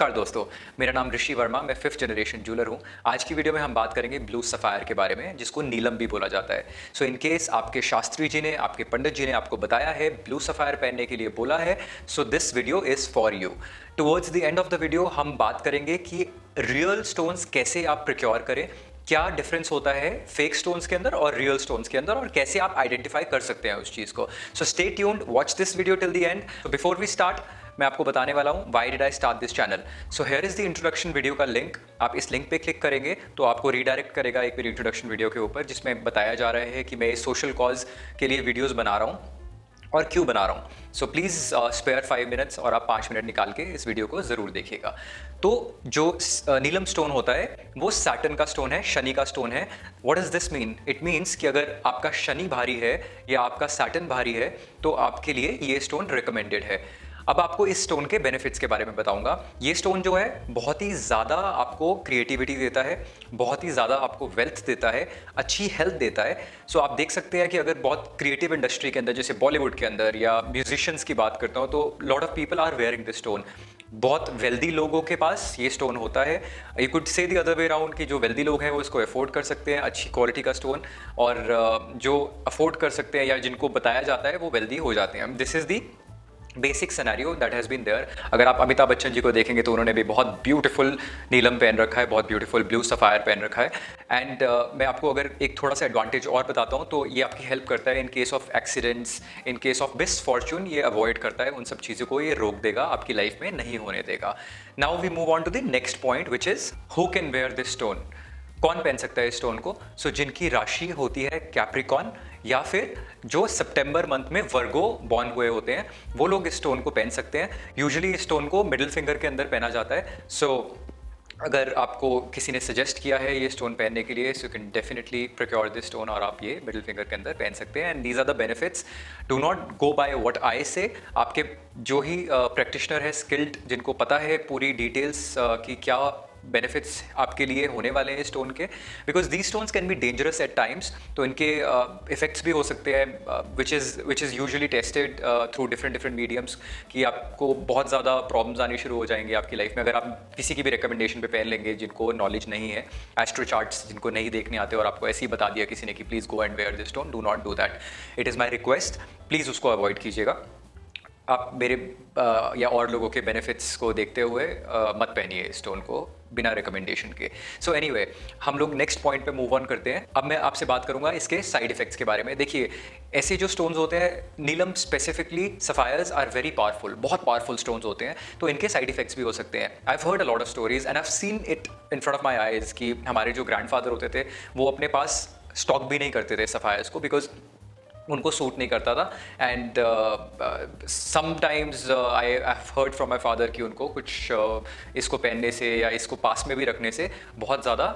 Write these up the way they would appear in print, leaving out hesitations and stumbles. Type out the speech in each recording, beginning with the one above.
नमस्कार दोस्तों, मेरा नाम ऋषि वर्मा, मैं 5th जनरेशन ज्वेलर हूँ। आज की वीडियो में हम बात करेंगे ब्लू सफ़ायर के बारे में, जिसको नीलम भी बोला जाता है। सो इन केस आपके शास्त्री जी ने, आपके पंडित जी ने आपको बताया है, ब्लू सफ़ायर पहनने के लिए बोला है, so this video is for you. Towards the end of the video हम बात करेंगे कि रियल स्टोन्स कैसे आप प्रोक्योर करें, क्या डिफरेंस होता है फेक स्टोन्स के अंदर और रियल स्टोन्स के अंदर, और कैसे आप आइडेंटिफाई कर सकते हैं उस चीज़ को। So stay tuned, watch this video till the end. So before we start, मैं आपको बताने वाला हूँ why did I start this channel. So here is the introduction video का लिंक। आप इस लिंक पे क्लिक करेंगे तो आपको रीडायरेक्ट करेगा एक मेरी इंट्रोडक्शन वीडियो के ऊपर, जिसमें बताया जा रहा है कि मैं इस सोशल कॉज के लिए वीडियोस बना रहा हूँ और क्यों बना रहा हूँ। सो प्लीज़ स्पेयर 5 मिनट्स और आप 5 मिनट निकाल के इस वीडियो को ज़रूर देखिएगा। तो जो नीलम स्टोन होता है वो सैटर्न का स्टोन है, शनि का स्टोन है। What does this mean? It means कि अगर आपका शनि भारी है या आपका सैटर्न भारी है तो आपके लिए ये स्टोन रिकमेंडेड है। अब आपको इस स्टोन के बेनिफिट्स के बारे में बताऊंगा। ये स्टोन जो है बहुत ही ज़्यादा आपको क्रिएटिविटी देता है, बहुत ही ज़्यादा आपको वेल्थ देता है, अच्छी हेल्थ देता है। सो आप देख सकते हैं कि अगर बहुत क्रिएटिव इंडस्ट्री के अंदर, जैसे बॉलीवुड के अंदर या म्यूजिशियंस की बात करता हूँ, तो lot of people are wearing this stone. बहुत वेल्दी लोगों के पास ये स्टोन होता है। You could say the other way around कि जो वेल्दी लोग हैं वो इसको अफोर्ड कर सकते हैं, अच्छी क्वालिटी का स्टोन, और जो अफोर्ड कर सकते हैं या जिनको बताया जाता है वो वेल्दी हो जाते हैं। This is the basic scenario that has been there. अगर आप अमिताभ बच्चन जी को देखेंगे तो उन्होंने भी बहुत ब्यूटीफुल नीलम पहन रखा है, बहुत ब्यूटीफुल ब्लू सफ़ायर पहन रखा है। एंड मैं आपको अगर एक थोड़ा सा एडवांटेज और बताता हूँ तो ये आपकी हेल्प करता है in case of accidents, in case of misfortune. ये अवॉइड करता है, उन सब चीज़ों को ये रोक देगा, आपकी लाइफ में नहीं होने देगा। Now we move on to the next point which is who can wear this stone. कौन पहन सकता है इस स्टोन को? सो जिनकी राशि होती है कैप्रिकॉन, या फिर जो सितंबर मंथ में वर्गो बॉर्न हुए होते हैं, वो लोग इस स्टोन को पहन सकते हैं। यूजुअली इस स्टोन को मिडिल फिंगर के अंदर पहना जाता है। सो अगर आपको किसी ने सजेस्ट किया है ये स्टोन पहनने के लिए, so you can definitely procure this stone और आप ये मिडिल फिंगर के अंदर पहन सकते हैं। And these are the benefits. Do not go by what I say. आपके जो ही प्रैक्टिशनर है, स्किल्ड, जिनको पता है पूरी डिटेल्स कि क्या बेनिफिट्स आपके लिए होने वाले हैं स्टोन के, because the stones can be dangerous at times. तो इनके इफेक्ट्स भी हो सकते हैं which is usually tested through different mediums, कि आपको बहुत ज़्यादा प्रॉब्लम्स आनी शुरू हो जाएंगी आपकी लाइफ में अगर आप किसी की भी रिकमेंडेशन पे पहन लेंगे। जिनको नॉलेज नहीं है, एस्ट्रो चार्ट्स जिनको नहीं देखने आते, और आपको ऐसे ही बता दिया किसी ने कि please go and wear this stone, do not do that. It is my request, please उसको अवॉइड कीजिएगा। आप मेरे या और लोगों के बेनिफिट्स को देखते हुए मत पहनिए स्टोन को बिना रिकमेंडेशन के। सो एनीवे, हम लोग नेक्स्ट पॉइंट पे मूव ऑन करते हैं। अब मैं आपसे बात करूंगा इसके साइड इफेक्ट्स के बारे में। देखिए, ऐसे जो स्टोन्स होते हैं, नीलम specifically, sapphires are very powerful, बहुत पावरफुल स्टोन्स होते हैं, तो इनके साइड इफेक्ट्स भी हो सकते हैं। I have heard a lot of stories and I have seen it in front of my eyes कि हमारे जो ग्रैंडफादर होते थे वो अपने पास स्टॉक भी नहीं करते थे सफायर्स को, बिकॉज उनको सूट नहीं करता था। And sometimes I have heard from my father कि उनको कुछ इसको पहनने से या इसको पास में भी रखने से बहुत ज़्यादा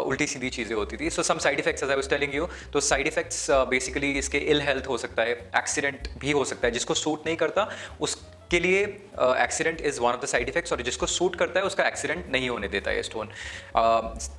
उल्टी सीधी चीज़ें होती थी। So some side effects as I was telling you. तो साइड इफेक्ट्स बेसिकली इसके इल हेल्थ हो सकता है, एक्सीडेंट भी हो सकता है। जिसको सूट नहीं करता उसके लिए accident is one of the side effects, और जिसको सूट करता है उसका एक्सीडेंट नहीं होने देता है स्टोन।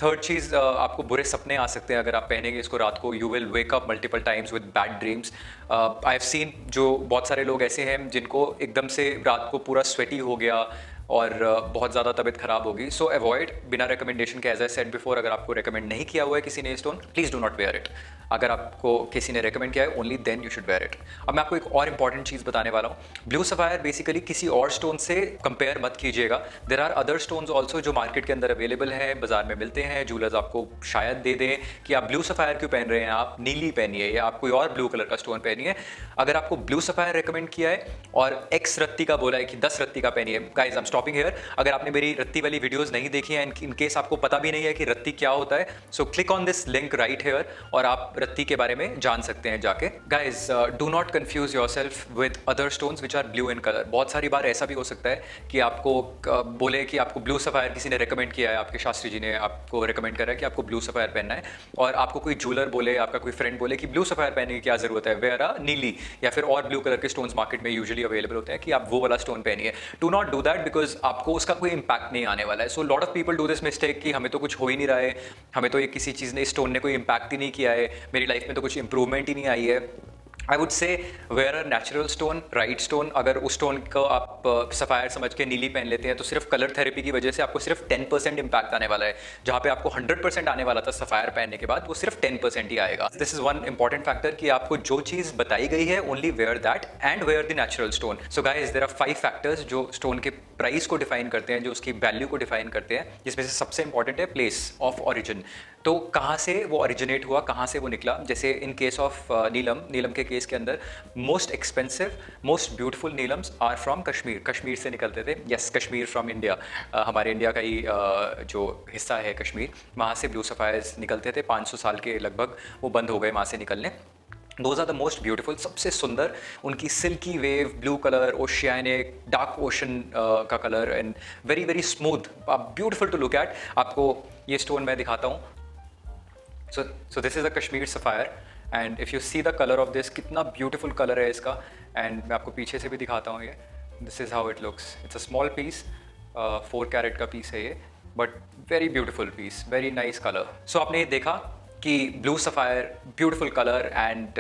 थर्ड चीज़, आपको बुरे सपने आ सकते हैं अगर आप पहनेंगे इसको रात को। You will wake up multiple times with bad dreams. I have seen जो बहुत सारे लोग ऐसे हैं जिनको एकदम से रात को पूरा स्वेटी हो गया और बहुत ज़्यादा तबीयत खराब होगी। सो अवॉइड बिना रिकमेंडेशन के। एज आई सेड बिफोर, अगर आपको रिकमेंड नहीं किया हुआ है किसी ने stone, please do not wear it. अगर आपको किसी ने रिकमेंड किया है, only then you should wear it. अब मैं आपको एक और इंपॉर्टेंट चीज़ बताने वाला हूँ। ब्लू सफायर बेसिकली किसी और स्टोन से कंपेयर मत कीजिएगा। There are other stones also जो मार्केट के अंदर अवेलेबल हैं, बाजार में मिलते हैं। जूलर्स आपको शायद दे दें कि आप ब्लू सफायर क्यों पहन रहे हैं, आप नीली पहनिए या आप कोई और ब्लू कलर का स्टोन पहनिए। अगर आपको ब्लू सफायर रिकमेंड किया है और एक्स रत्ती का बोला है कि 10 रत्ती का पहनिए, guys I am stopping here. अगर आपने मेरी रत्ती वाली वीडियोस नहीं देखी हैं, इन केस आपको पता भी नहीं है कि रत्ती क्या होता है, so click on this link right here और आप रत्ती के बारे में जान सकते हैं जाके। Guys, do not confuse yourself with other stones which are blue in colour. बहुत सारी बार ऐसा भी हो सकता है कि आपको बोले कि आपको ब्लू सफायर किसी ने रिकमेंड किया है, आपके शास्त्री जी ने आपको रिकमेंड करा है कि आपको ब्लू सफायर पहनना है, और आपको कोई ज्वेलर बोले, आपका कोई फ्रेंड बोले कि ब्लू सफायर पहनने की क्या जरूरत है, वेयर अ नीली या फिर और ब्लू कलर के स्टोन्स मार्केट में यूजुअली अवेलेबल होते हैं, कि आप वो वाला स्टोन पहनिए। Do not do that, because आपको उसका कोई इंपैक्ट नहीं आने वाला है। So lot of people do this mistake कि हमें तो कुछ हो ही नहीं रहा है, हमें तो ये किसी चीज़ ने, स्टोन ने कोई इंपैक्ट ही नहीं किया है, मेरी लाइफ में तो कुछ इंप्रूवमेंट ही नहीं आई है, I would say wear a natural stone, right stone. अगर उस स्टोन को आप सफ़ायर समझ के नीली पहन लेते हैं तो सिर्फ कलर थेरेपी की वजह से आपको सिर्फ 10% इम्पैक्ट आने वाला है, जहाँ पे आपको 100% आने वाला था सफ़ायर पहनने के बाद, वो सिर्फ 10% ही आएगा। This is one important factor कि आपको जो चीज़ बताई गई है only wear that and wear the natural stone. So guys there are 5 factors जो स्टोन के प्राइस को डिफाइन करते हैं, जो उसकी वैल्यू को डिफाइन करते हैं, जिसमें से सबसे इंपॉर्टेंट है प्लेस ऑफ ऑरिजिन। तो कहाँ से वो ओरिजिनेट हुआ, कहाँ से वो निकला। जैसे इन केस ऑफ नीलम के केस के अंदर मोस्ट एक्सपेंसिव मोस्ट ब्यूटीफुल नीलम्स आर फ्रॉम कश्मीर। कश्मीर से निकलते थे। Yes, Kashmir from India. हमारे इंडिया का ही जो हिस्सा है कश्मीर, वहाँ से ब्लू सफ़ायर्स निकलते थे। 500 साल के लगभग वो बंद हो गए वहाँ से निकलने। Those are the most beautiful, सबसे सुंदर उनकी silky wave, blue colour, oceanic, dark ocean का colour and very very smooth, beautiful to look at. आपको ये स्टोन मैं दिखाता हूँ। So this is a Kashmir sapphire and if you see the color of this, कितना beautiful color है इसका। and मैं आपको पीछे से भी दिखाता हूँ ये। This is how it looks. It's a small piece, 4 carat का पीस है ये, but very beautiful piece, very nice color. So आपने ये देखा कि blue sapphire beautiful colour and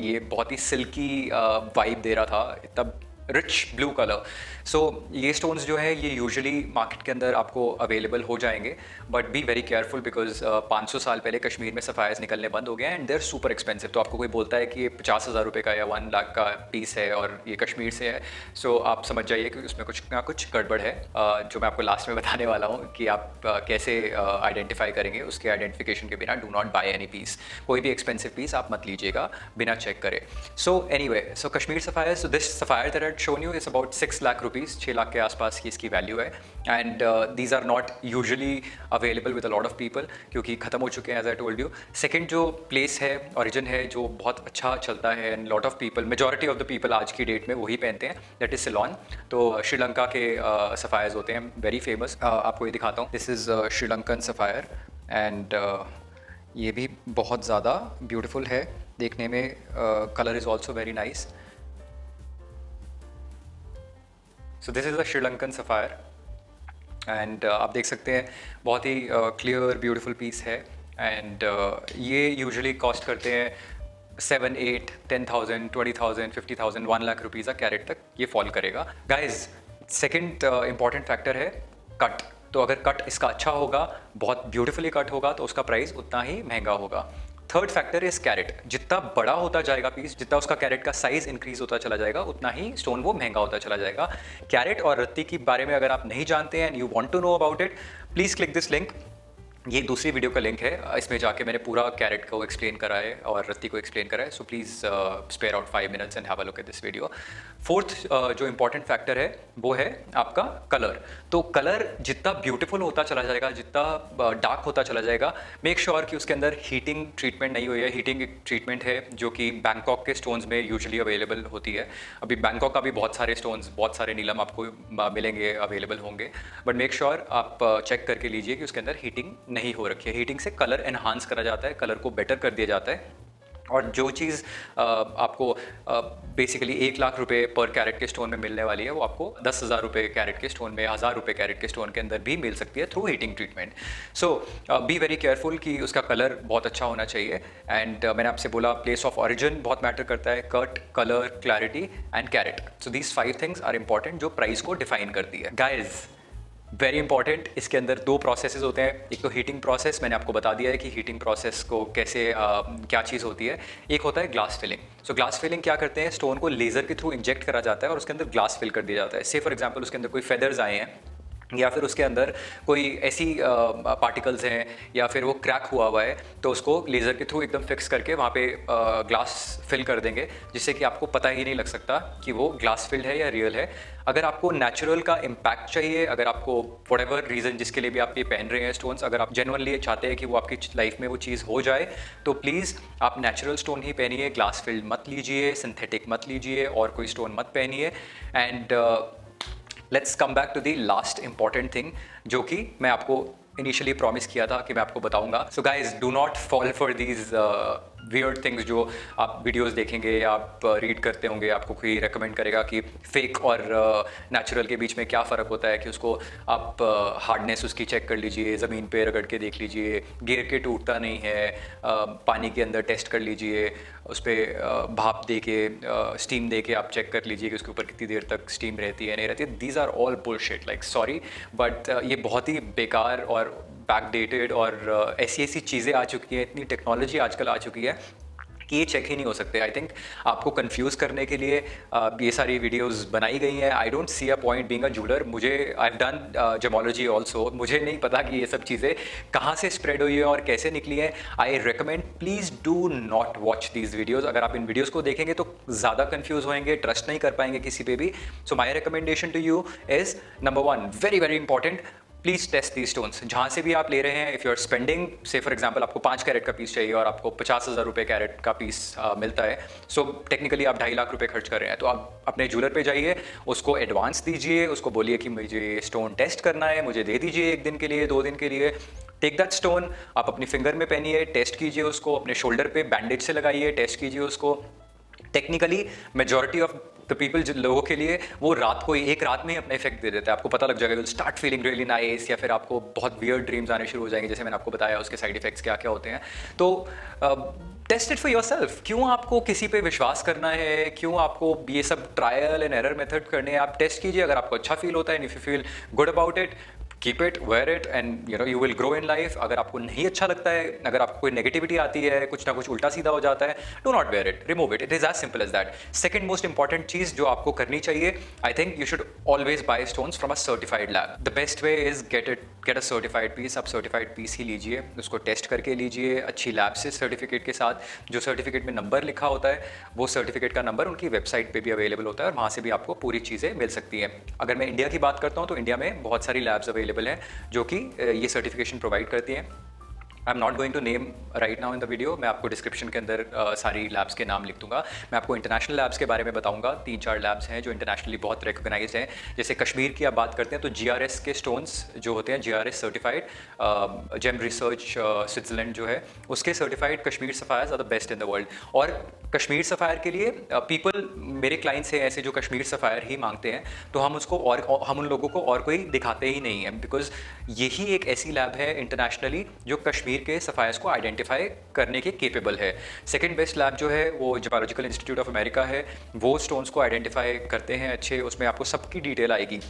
ये बहुत ही सिल्की वाइब दे रहा था, इतना रिच ब्लू कलर। सो ये स्टोन्स जो है ये यूजुअली मार्केट के अंदर आपको अवेलेबल हो जाएंगे, but be very careful because 500 साल पहले कश्मीर में सफ़ायर्स निकलने बंद हो गए एंड देर सुपर एक्सपेंसिव। तो आपको कोई बोलता है कि ये 50,000 रुपये का या 1 लाख का पीस है और ये कश्मीर से है, सो आप समझ जाइए कि उसमें कुछ ना कुछ गड़बड़ है, जो मैं आपको लास्ट में बताने वाला हूँ कि आप कैसे आइडेंटिफाई करेंगे। उसके आइडेंटिफिकेशन के बिना do not buy any piece, कोई भी एक्सपेंसिव पीस आप मत लीजिएगा बिना चेक करे। So anyway, so Kashmir sapphire, so this sapphire that I had shown you is about 6 lakh rupees, 6 lakh के आसपास की इसकी वैल्यू है। And these are not usually available with a lot of people, क्योंकि ख़त्म हो चुके हैं as I told you. Second जो प्लेस है, ओरिजिन है, जो बहुत अच्छा चलता है and lot of people, majority of the people आज की डेट में वही पहनते हैं, दैट इज़ सिलोन। तो श्रीलंका के सफ़ायर्स होते हैं वेरी फेमस। आपको ये दिखाता हूँ, this is Sri Lankan sapphire and ये भी बहुत ज़्यादा ब्यूटीफुल है देखने में। Colour is also very nice. So this is a Sri Lankan sapphire and आप देख सकते हैं बहुत ही क्लियर ब्यूटीफुल पीस है। एंड ये यूजुअली कॉस्ट करते हैं 7, 8, 10,000, 20,000, 50,000, 1 लाख रुपीज़ कैरेट तक ये फॉल करेगा। गाइज, सेकंड इंपॉर्टेंट फैक्टर है कट। तो अगर कट इसका अच्छा होगा, बहुत ब्यूटीफुली कट होगा, तो उसका प्राइस उतना ही महंगा होगा। Third factor is carat. जितना बड़ा होता जाएगा पीस, जितना उसका कैरेट का साइज इंक्रीज होता चला जाएगा, उतना ही स्टोन वो महंगा होता चला जाएगा। कैरेट और रत्ती के बारे में अगर आप नहीं जानते हैं and you want to know about it, please click this link. ये दूसरी वीडियो का लिंक है, इसमें जाके मैंने पूरा कैरेट को एक्सप्लेन करा है और रत्ती को एक्सप्लेन करा है। So please spare out 5 minutes and have a look at this video. Fourth जो इंपॉर्टेंट फैक्टर है वो है आपका कलर। तो कलर जितना ब्यूटीफुल होता चला जाएगा, जितना डार्क होता चला जाएगा, मेक श्योर कि उसके अंदर हीटिंग ट्रीटमेंट नहीं हुई है। हीटिंग एक ट्रीटमेंट है जो कि बैंकॉक के स्टोन्स में यूजुअली अवेलेबल होती है। अभी बैंकॉक का भी बहुत सारे स्टोन्स, बहुत सारे नीलम आपको मिलेंगे, अवेलेबल होंगे, बट मेक श्योर आप चेक करके लीजिए कि उसके अंदर हीटिंग नहीं हो रखी है। हीटिंग से कलर एनहांस करा जाता है, कलर को बेटर कर दिया जाता है। और जो चीज़ आपको बेसिकली 1 लाख रुपए पर कैरेट के स्टोन में मिलने वाली है, वो आपको 10,000 रुपए कैरेट के स्टोन में, 1,000 रुपए कैरेट के स्टोन के अंदर भी मिल सकती है through heating treatment. So be very careful कि उसका कलर बहुत अच्छा होना चाहिए। एंड मैंने आपसे बोला प्लेस ऑफ ऑरिजिन बहुत मैटर करता है, cut, colour, clarity and carat. So these 5 things are important जो प्राइस को डिफाइन करती है। गाइज, वेरी इंपॉर्टेंट, इसके अंदर 2 प्रोसेसेस होते हैं। एक तो हीटिंग प्रोसेस, मैंने आपको बता दिया है कि हीटिंग प्रोसेस को कैसे क्या चीज़ होती है। एक होता है ग्लास फिलिंग। सो ग्लास फिलिंग क्या करते हैं, स्टोन को लेज़र के थ्रू इंजेक्ट करा जाता है और उसके अंदर ग्लास फिल कर दिया जाता है। से फॉर एग्जांपल उसके अंदर कोई फेदर्स आए हैं या फिर उसके अंदर कोई ऐसी पार्टिकल्स हैं या फिर वो क्रैक हुआ है, तो उसको लेज़र के थ्रू एकदम फिक्स करके वहाँ पे ग्लास फिल कर देंगे, जिससे कि आपको पता ही नहीं लग सकता कि वो ग्लास फिल्ड है या रियल है। अगर आपको नेचुरल का इम्पैक्ट चाहिए, अगर आपको व्हाटएवर रीज़न जिसके लिए भी आप ये पहन रहे हैं स्टोन्स, अगर आप जेन्युइनली चाहते हैं कि वो आपकी लाइफ में वो चीज़ हो जाए, तो प्लीज़ आप नेचुरल स्टोन ही पहनिए, ग्लास फिल्ड मत लीजिए, सिंथेटिक मत लीजिए और कोई स्टोन मत पहनिए। And let's come back to the last important thing जो कि मैं आपको इनिशियली प्रॉमिस किया था कि मैं आपको बताऊंगा। So guys, do not fall for these weird things जो आप वीडियोस देखेंगे या आप रीड करते होंगे, आपको कोई रेकमेंड करेगा कि फेक और नेचुरल के बीच में क्या फ़र्क होता है, कि उसको आप हार्डनेस उसकी चेक कर लीजिए, ज़मीन पे रगड़ के देख लीजिए, गिर के टूटता नहीं है, पानी के अंदर टेस्ट कर लीजिए, उस पर भाप दे के स्टीम दे के आप चेक कर लीजिए कि उसके ऊपर कितनी देर तक स्टीम रहती है नहीं रहती है। These are all bullshit, like sorry but ये बहुत ही बेकार और बैकडेटेड और ऐसी ऐसी चीज़ें आ चुकी हैं, इतनी टेक्नोलॉजी आजकल आ चुकी है कि ये चेक ही नहीं हो सकते। आई थिंक आपको कंफ्यूज करने के लिए ये सारी वीडियोस बनाई गई हैं। I don't see a point being a jeweller. मुझे I have done gemmology also, मुझे नहीं पता कि ये सब चीज़ें कहाँ से स्प्रेड हुई है और कैसे निकली है। I recommend please do not watch these videos. अगर आप इन वीडियोज़ को देखेंगे तो ज़्यादा कन्फ्यूज़ होएंगे, ट्रस्ट नहीं कर पाएंगे किसी पे भी। So my recommendation to you is number 1, very very important, please test the stones. जहाँ से भी आप ले रहे हैं, if you are spending, say for example आपको 5 कैरेट का पीस चाहिए और आपको 50,000 रुपये कैरेट का पीस मिलता है, सो टेक्निकली आप 2.5 लाख रुपए खर्च कर रहे हैं, तो आप अपने ज्वेलर पे जाइए, उसको एडवांस दीजिए, उसको बोलिए कि मुझे स्टोन टेस्ट करना है, मुझे दे दीजिए 1 दिन के लिए, 2 दिन के लिए। टेक दैट स्टोन, आप अपनी फिंगर में पहनिए, टेस्ट कीजिए उसको, अपने शोल्डर पे बैंडेज से लगाइए, टेस्ट कीजिए उसको। Technically majority of the people, जिन लोगों के लिए वो रात को एक रात में ही अपना इफेक्ट दे देता है, आपको पता लग जाएगा, स्टार्ट फीलिंग रियली नाइस, या फिर आपको बहुत वियर्ड ड्रीम्स आने शुरू हो जाएंगे, जैसे मैंने आपको बताया उसके साइड इफेक्ट्स क्या क्या होते हैं। तो test it for yourself. क्यों आपको किसी पे विश्वास करना है, क्यों आपको ये सब ट्रायल एंड एरर मेथड करने हैं? आप टेस्ट कीजिए, अगर आपको अच्छा फील होता है, if you feel good about it, keep it, wear it and you will grow in life. अगर आपको नहीं अच्छा लगता है, अगर आपको कोई नेगेटिविटी आती है, कुछ ना कुछ उल्टा सीधा हो जाता है, do not wear it, remove it. It is as simple as that. Second most important चीज जो आपको करनी चाहिए, I think you should always buy stones from a certified lab. The best way is get a certified piece. आप certified piece ही लीजिए, उसको test करके लीजिए अच्छी लैब से, सर्टिफिकेट के साथ। जो सर्टिफिकेट में नंबर लिखा होता है, वो सर्टिफिकेट का नंबर उनकी वेबसाइट पे भी अवेलेबल होता है और वहाँ से भी आपको पूरी चीज़ें मिल सकती हैं। अगर मैं इंडिया की बात करता हूँ तो इंडिया में बहुत सारी लैब्स अवेलेबल हैं जो कि ये सर्टिफिकेशन प्रोवाइड करती हैं। I am not going to name right now in the video. मैं आपको डिस्क्रिप्शन के अंदर सारी लैब्स के नाम लिख दूंगा। मैं आपको इंटरनेशनल लैब्स के बारे में बताऊंगा। 3-4 लैब्स हैं जो इंटरनेशनली बहुत रिकॉग्नाइज हैं। जैसे कश्मीर की आप बात करते हैं तो GRS के स्टोन्स जो होते हैं, GRS certified, gem research Switzerland जो है, उसके certified Kashmir sapphires are the best in the world. और कश्मीर सफ़ायर के लिए पीपल, मेरे क्लाइंट्स हैं ऐसे जो कश्मीर सफ़ायर ही मांगते हैं, तो हम उसको और हम उन लोगों को और कोई दिखाते ही नहीं है, बिकॉज यही एक ऐसी लैब है इंटरनेशनली जो कश्मीर के सफायर्स को आइडेंटिफाई करने के केपेबल है। सेकंड बेस्ट लैब जो है वो जेमोलॉजिकल इंस्टीट्यूट ऑफ अमेरिका है, वो स्टोन्स को आइडेंटिफाई करते हैं अच्छे। उसमें आपको सबकी डिटेल आएगी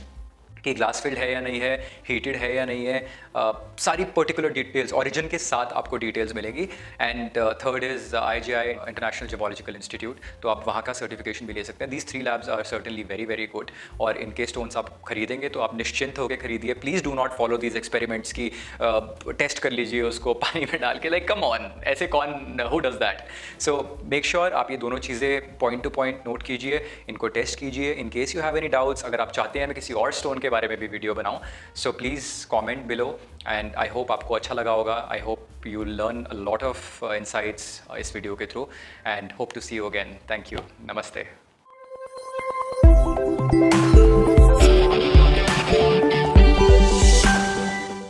कि ग्लास फिल्ड है या नहीं है, हीटेड है या नहीं है, सारी पर्टिकुलर डिटेल्स ओरिजिन के साथ आपको डिटेल्स मिलेंगी। And third is IGI, international gemological institute, तो आप वहाँ का सर्टिफिकेशन भी ले सकते हैं। These 3 labs are certainly very very good. और इनके स्टोन्स आप खरीदेंगे तो आप निश्चिंत होकर खरीदिए। Please do not follow these experiments की टेस्ट कर लीजिए उसको पानी में डाल के, लाइक कम ऑन, ऐसे कौन, who does that? So make sure आप ये दोनों चीज़ें पॉइंट टू पॉइंट नोट कीजिए, इनको टेस्ट कीजिए। In case you have any doubts, अगर आप चाहते हैं मैं किसी और स्टोन के बारे में भी वीडियो बनाऊं, so please comment below. And I hope आपको अच्छा लगा होगा। I hope you learn a lot of insights इस वीडियो के through, and hope to see you again. Thank you, नमस्ते।